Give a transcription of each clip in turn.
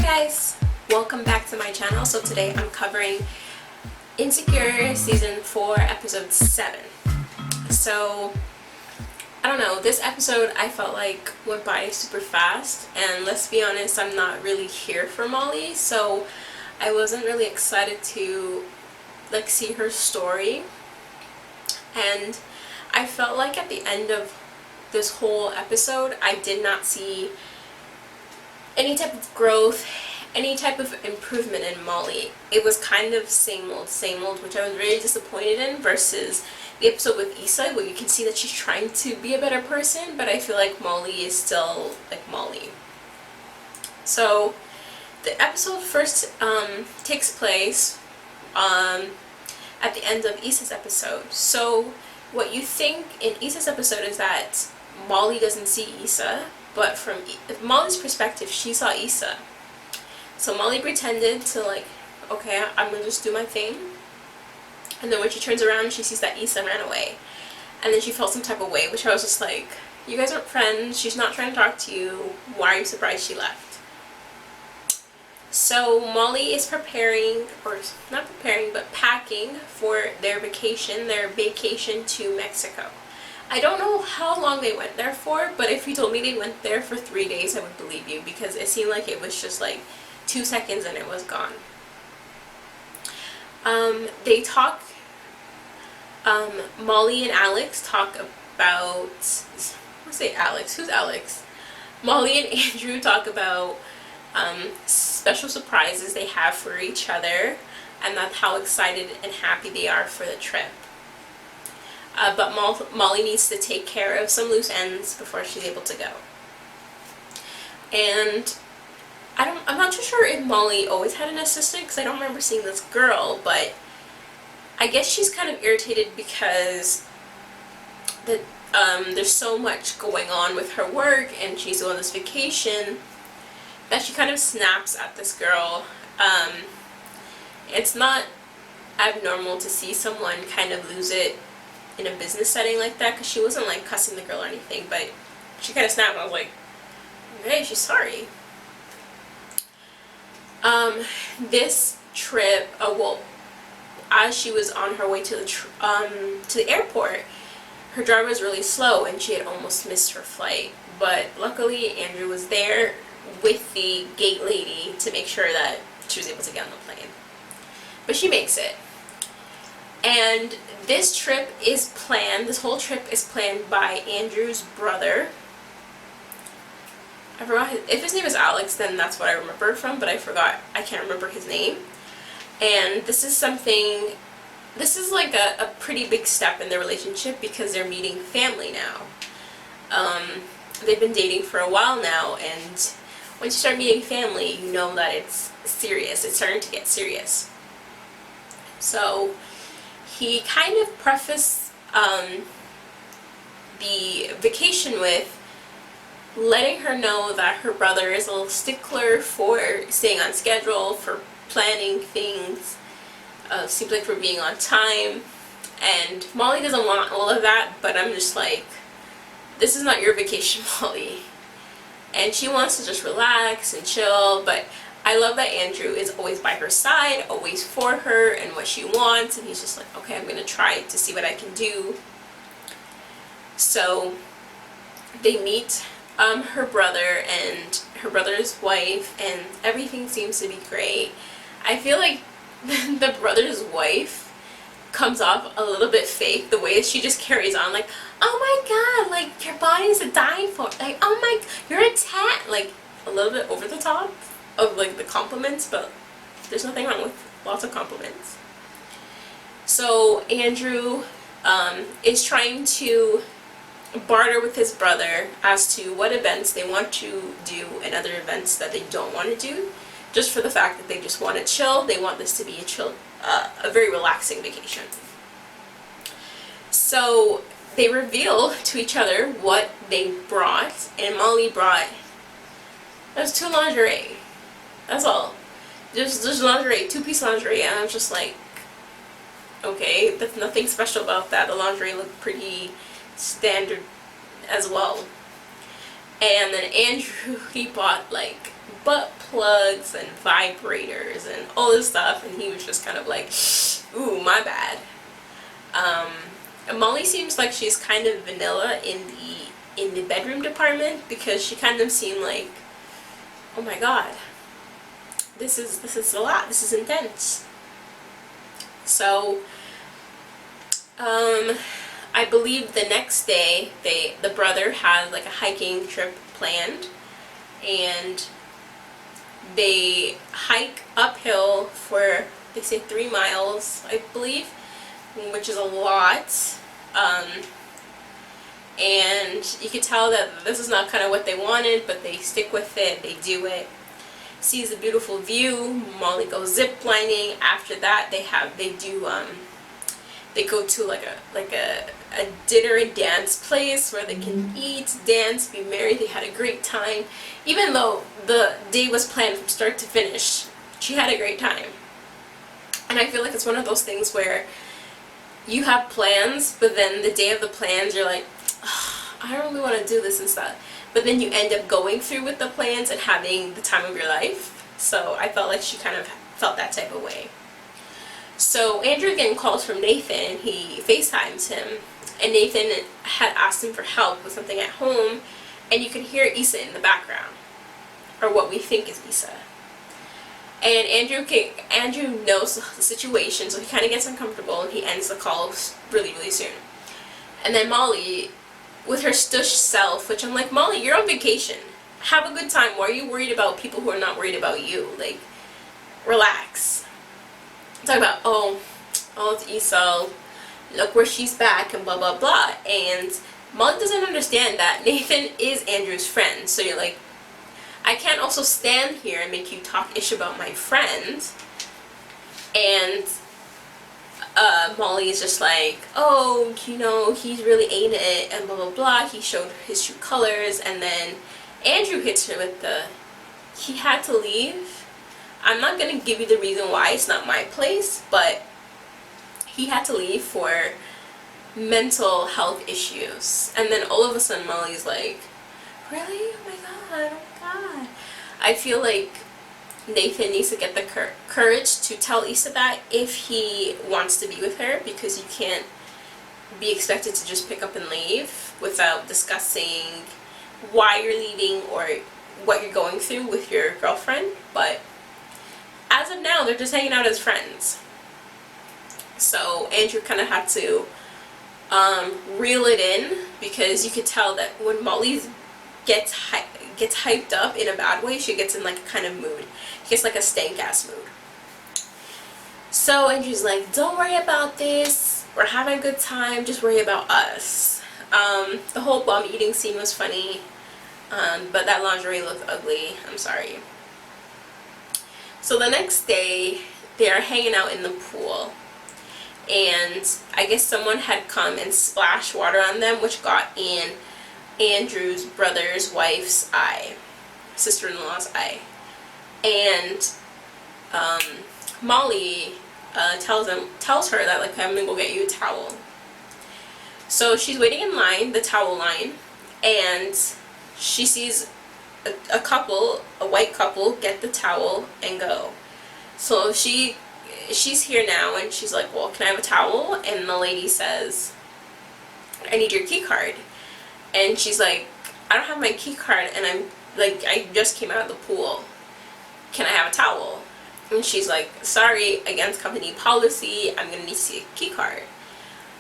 guys, welcome back to my channel. So today I'm covering Insecure season 4 episode 7. So I don't know, this episode I felt like went by super fast, and let's be honest, I'm not really here for Molly, so I wasn't really excited to like see her story. And I felt like at the end of this whole episode I did not see any type of growth, any type of improvement in Molly. It was kind of same old, which I was really disappointed in, versus the episode with Issa, where you can see that she's trying to be a better person, but I feel like Molly is still like Molly. So the episode first takes place at the end of Issa's episode. So what you think in Issa's episode is that Molly doesn't see Issa, but from Molly's perspective, she saw Issa. So Molly pretended to like, okay, I'm gonna just do my thing. And then when she turns around, she sees that Issa ran away. And then she felt some type of way, which I was just like, you guys aren't friends, she's not trying to talk to you, why are you surprised she left? So Molly is preparing, or not preparing, but packing for their vacation to Mexico. I don't know how long they went there for, but if you told me they went there for 3 days, I would believe you, because it seemed like it was just like 2 seconds and it was gone. They talk, Molly and Alex talk about, let's say Alex, who's Alex? Molly and Andrew talk about special surprises they have for each other, and that's how excited and happy they are for the trip. But Molly needs to take care of some loose ends before she's able to go. And I'm not too sure if Molly always had an assistant, because I don't remember seeing this girl, but I guess she's kind of irritated because there's so much going on with her work, and she's on this vacation, that she kind of snaps at this girl. It's not abnormal to see someone kind of lose it in a business setting like that, because she wasn't like cussing the girl or anything, but she kind of snapped, and I was like, okay, she's sorry. This trip, well, as she was on her way to the airport, her driver was really slow and she had almost missed her flight, but luckily Andrew was there with the gate lady to make sure that she was able to get on the plane. But she makes it. And this whole trip is planned by Andrew's brother. I forgot if his name is Alex, then that's what I remember from, but I can't remember his name. And this is like a pretty big step in their relationship, because they're meeting family now. They've been dating for a while now, and once you start meeting family, you know that it's serious. It's starting to get serious. So he kind of prefaced the vacation with letting her know that her brother is a little stickler for staying on schedule, for planning things, seems like for being on time. And Molly doesn't want all of that, but I'm just like, this is not your vacation, Molly. And she wants to just relax and chill, but I love that Andrew is always by her side, always for her and what she wants, and he's just like, okay, I'm gonna try to see what I can do. So they meet her brother and her brother's wife, and everything seems to be great. I feel like the brother's wife comes off a little bit fake, the way she just carries on, like, oh my god, like, your body's a dying for, like, oh my, you're a 10, like, a little bit over the top of like the compliments, but there's nothing wrong with lots of compliments. So Andrew is trying to barter with his brother as to what events they want to do and other events that they don't want to do, just for the fact that they just want to chill. They want this to be a very relaxing vacation. So they reveal to each other what they brought, and Molly brought, there's 2 lingerie. That's all. Just lingerie, 2-piece lingerie, and I'm just like, okay, there's nothing special about that. The lingerie looked pretty standard as well. And then Andrew, he bought like butt plugs and vibrators and all this stuff, and he was just kind of like, ooh, my bad. Molly seems like she's kind of vanilla in the bedroom department, because she kind of seemed like, oh my god, this is a lot, this is intense. So I believe the next day the brother had like a hiking trip planned, and they hike uphill for, they say, 3 miles, I believe, which is a lot. And you could tell that this is not kind of what they wanted, but they stick with it, they do it. Sees a beautiful view. Molly goes zip lining. After that, they go to like a dinner and dance place where they can eat, dance, be merry. They had a great time. Even though the day was planned from start to finish, she had a great time. And I feel like it's one of those things where you have plans, but then the day of the plans you're like, I don't really want to do this and stuff. But then you end up going through with the plans and having the time of your life. So I felt like she kind of felt that type of way. So Andrew getting calls from Nathan, and he FaceTimes him, and Nathan had asked him for help with something at home, and you can hear Issa in the background, or what we think is Issa. And Andrew knows the situation, so he kind of gets uncomfortable, and he ends the call really, really soon. And then Molly, with her stush self, which I'm like, Molly, you're on vacation. Have a good time. Why are you worried about people who are not worried about you? Like, relax. Talk about, oh, it's Issa, look where she's back, and blah, blah, blah. And Molly doesn't understand that Nathan is Andrew's friend. So you're like, I can't also stand here and make you talk ish about my friend. And Molly is just like, oh, you know, he's really ain't it, and blah, blah, blah. He showed his true colors. And then Andrew hits her with the, he had to leave. I'm not going to give you the reason why, it's not my place, but he had to leave for mental health issues. And then all of a sudden Molly's like, really? Oh my god, oh my god. I feel like Nathan needs to get the courage to tell Issa that if he wants to be with her, because you can't be expected to just pick up and leave without discussing why you're leaving or what you're going through with your girlfriend. But as of now, they're just hanging out as friends. So Andrew kind of had to reel it in, because you could tell that when Molly gets hyped up in a bad way, she gets in like a kind of mood. She gets like a stank ass mood. So Andrew's like, don't worry about this. We're having a good time. Just worry about us. The whole bum eating scene was funny, but that lingerie looked ugly. I'm sorry. So the next day, they're hanging out in the pool, and I guess someone had come and splashed water on them, which got in Andrew's brother's wife's eye, sister-in-law's eye. And Molly tells her that, like, I'm gonna go get you a towel. So she's waiting in line, the towel line, and she sees a couple, a white couple, get the towel and go. So she's here now, and she's like, well, can I have a towel? And the lady says, I need your key card. And she's like, I don't have my key card, and I'm like, I just came out of the pool. Can I have a towel? And she's like, sorry, against company policy, I'm gonna need to see a key card.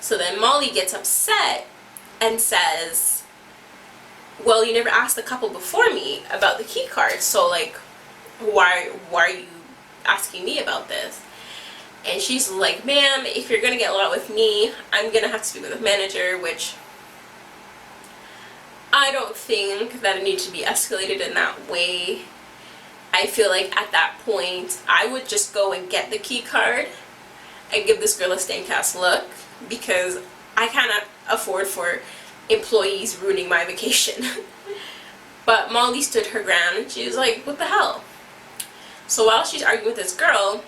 So then Molly gets upset and says, well, you never asked the couple before me about the key card, so like, why are you asking me about this? And she's like, ma'am, if you're gonna get loud with me, I'm gonna have to speak with the manager, which I don't think that it needs to be escalated in that way. I feel like at that point, I would just go and get the key card and give this girl a stank ass look, because I cannot afford for employees ruining my vacation. But Molly stood her ground, and she was like, what the hell? So while she's arguing with this girl,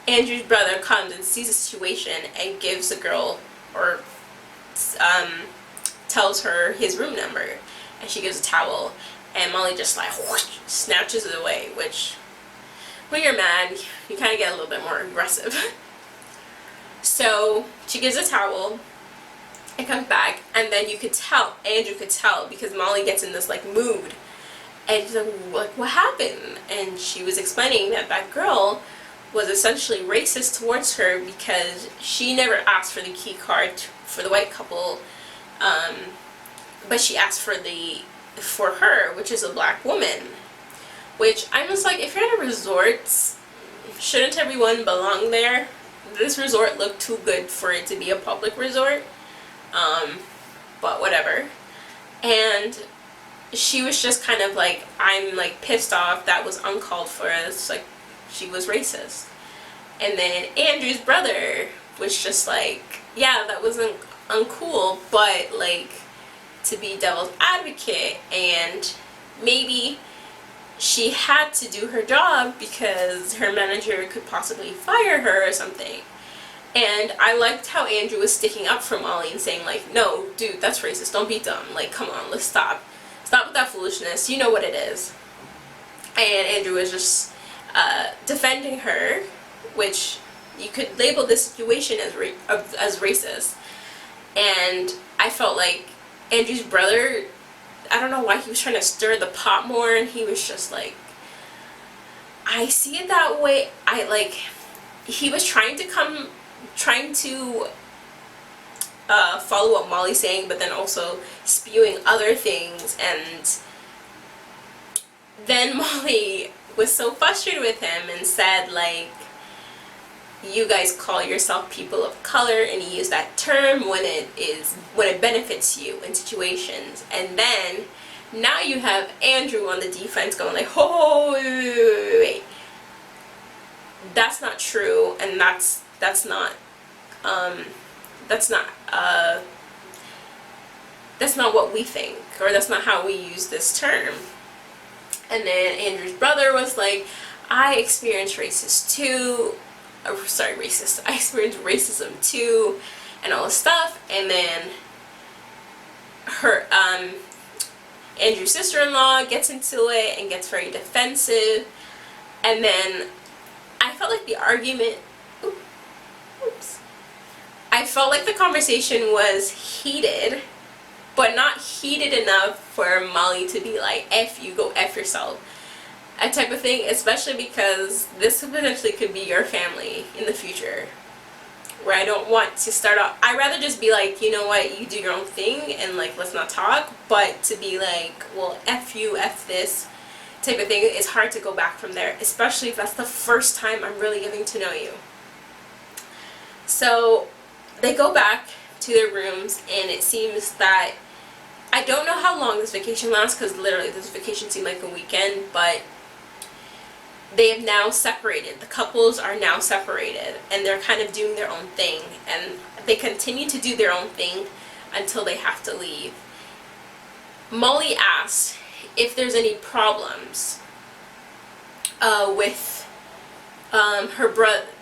Andrew's brother comes and sees the situation and gives the girl, or tells her his room number, and she gives a towel, and Molly just like whoosh, snatches it away, which when you're mad, you kind of get a little bit more aggressive. So she gives a towel. It comes back, and then you could tell, Andrew could tell, because Molly gets in this like mood, and he's like, what happened? And she was explaining that that girl was essentially racist towards her because she never asked for the key card for the white couple, but she asked for her, which is a black woman. Which I'm just like, if you're at a resort, shouldn't everyone belong there? This resort looked too good for it to be a public resort. But whatever. And she was just kind of like, I'm like pissed off, that was uncalled for. It's like, she was racist. And then Andrew's brother was just like, yeah, that wasn't uncool, but like, to be devil's advocate, and maybe she had to do her job because her manager could possibly fire her or something. And I liked how Andrew was sticking up for Molly and saying like, no, dude, that's racist, don't be dumb, like, come on, let's stop with that foolishness, you know what it is. And Andrew was just defending her, which you could label this situation as racist. And I felt like Andrew's brother, I don't know why he was trying to stir the pot more, and he was just like, I see it that way. He was trying to follow what Molly's saying, but then also spewing other things. And then Molly was so frustrated with him and said like, you guys call yourself people of color, and he used that term when it benefits you in situations. And then now you have Andrew on the defense going like, oh, wait. That's not true, and that's not what we think, or that's not how we use this term. And then Andrew's brother was like, I experienced I experienced racism too, and all this stuff. And then Andrew's sister-in-law gets into it and gets very defensive. And then I felt like the argument, I felt like the conversation was heated, but not heated enough for Molly to be like, F you, go F yourself, a type of thing, especially because this potentially could be your family in the future, where I don't want to start off, I'd rather just be like, you know what, you do your own thing and like, let's not talk. But to be like, well, F you, F this type of thing, it's hard to go back from there, especially if that's the first time I'm really getting to know you. So they go back to their rooms, and it seems that, I don't know how long this vacation lasts, because literally this vacation seemed like a weekend, but they have now separated. The couples are now separated, and they're kind of doing their own thing, and they continue to do their own thing until they have to leave. Molly asks if there's any problems with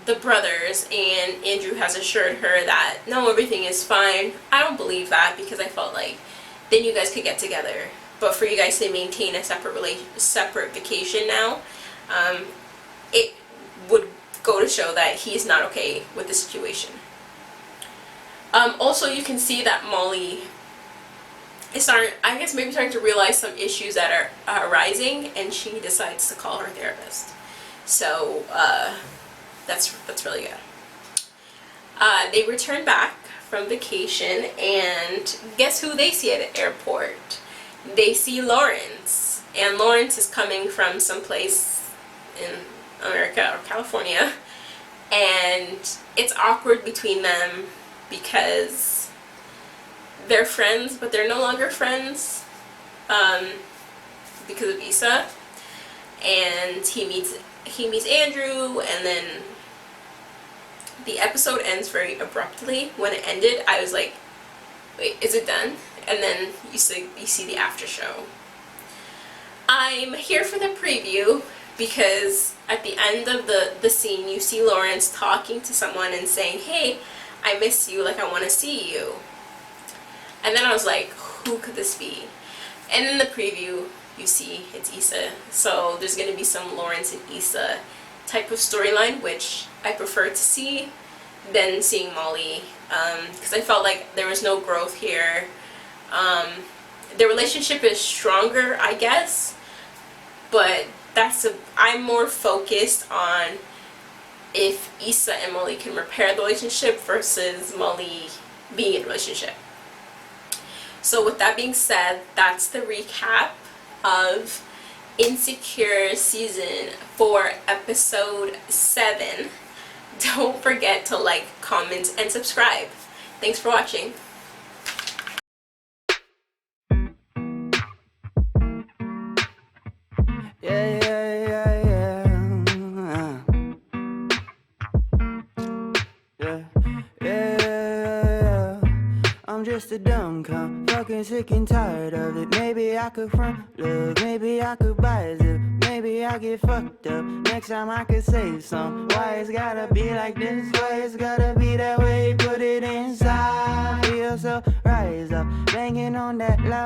the brothers, and Andrew has assured her that no, everything is fine. I don't believe that, because I felt like then you guys could get together, but for you guys to maintain a separate vacation now, it would go to show that he's not okay with the situation. Also, you can see that Molly is starting to realize some issues that are arising, and she decides to call her therapist. So that's really good. They return back from vacation, and guess who they see at the airport? They see Lawrence, and Lawrence is coming from someplace in America or California, and it's awkward between them because they're friends, but they're no longer friends because of Issa. And he meets Andrew, and then the episode ends very abruptly. When it ended, I was like, wait, is it done? And then you see the after show. I'm here for the preview because at the end of the scene, you see Lawrence talking to someone and saying, hey, I miss you, like I want to see you. And then I was like, who could this be? And in the preview, you see it's Issa. So there's going to be some Lawrence and Issa type of storyline, which I prefer to see than seeing Molly, because I felt like there was no growth here. The relationship is stronger, I guess, but I'm more focused on if Issa and Molly can repair the relationship versus Molly being in a relationship. So with that being said, that's the recap of Insecure Season 4 Episode 7. Don't forget to like, comment, and subscribe. Thanks for watching. I'm just a dumb cunt, fucking sick and tired of it. Maybe I could front love, maybe I could buy a zip, maybe I get fucked up. Next time I could save some. Why it's gotta be like this? Why it's gotta be that way? Put it inside. Feel so rise up, banging on that loud.